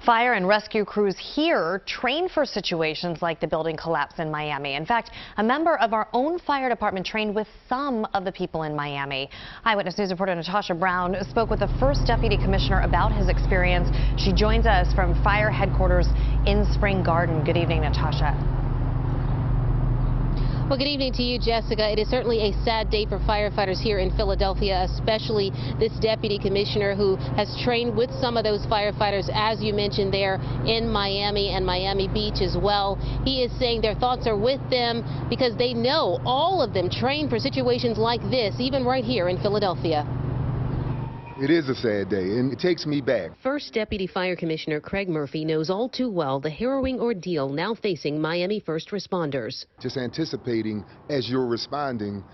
Fire and rescue crews here train for situations like the building collapse in Miami. In fact, a member of our own fire department trained with some of the people in Miami. Eyewitness News reporter Natasha Brown spoke with the first deputy commissioner about his experience. She joins us from fire headquarters in Spring Garden. Good evening, Natasha. Well, good evening to you, Jessica. It is certainly a sad day for firefighters here in Philadelphia, especially this deputy commissioner who has trained with some of those firefighters, as you mentioned, there in Miami and Miami Beach as well. He is saying their thoughts are with them because they know all of them train for situations like this, even right here in Philadelphia. It is a sad day, and it takes me back. First Deputy Fire Commissioner Craig Murphy knows all too well the harrowing ordeal now facing Miami first responders. Just anticipating as you're responding,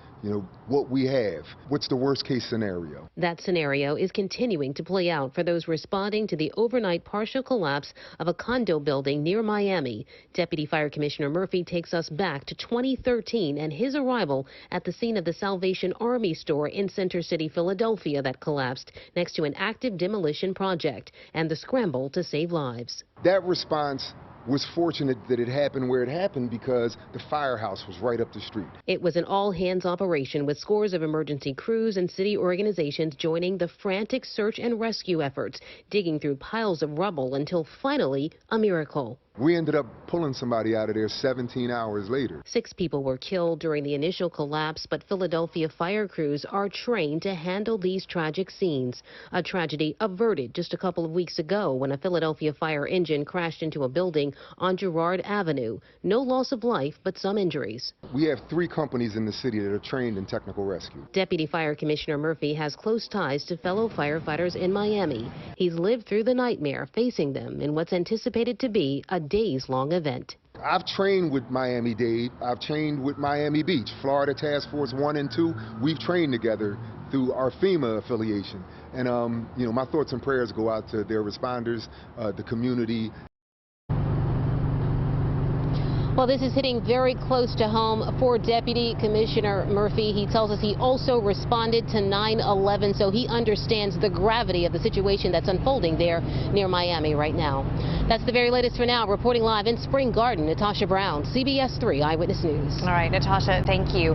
what we have. What's the worst case scenario? That scenario is continuing to play out for those responding to the overnight partial collapse of a condo building near Miami. Deputy Fire Commissioner Murphy takes us back to 2013 and his arrival at the scene of the Salvation Army store in Center City, Philadelphia that collapsed next to an active demolition project and the scramble to save lives. That response was fortunate that it happened where it happened because the firehouse was right up the street. It was an all-hands operation with scores of emergency crews and city organizations joining the frantic search and rescue efforts, digging through piles of rubble until finally a miracle. We ended up pulling somebody out of there 17 hours later. 6 people were killed during the initial collapse, but Philadelphia fire crews are trained to handle these tragic scenes. A tragedy averted just a couple of weeks ago when a Philadelphia fire engine crashed into a building on Girard Avenue. No loss of life, but some injuries. We have 3 companies in the city that are trained in technical rescue. Deputy Fire Commissioner Murphy has close ties to fellow firefighters in Miami. He's lived through the nightmare facing them in what's anticipated to be a days-long event. I've trained with Miami-Dade. I've trained with Miami Beach. Florida Task Force 1 and 2, we've trained together through our FEMA affiliation. And, my thoughts and prayers go out to their responders, the community. Well, this is hitting very close to home for Deputy Commissioner Murphy. He tells us he also responded to 9/11, so he understands the gravity of the situation that's unfolding there near Miami right now. That's the very latest for now. Reporting live in Spring Garden, Natasha Brown, CBS 3 Eyewitness News. All right, Natasha, thank you.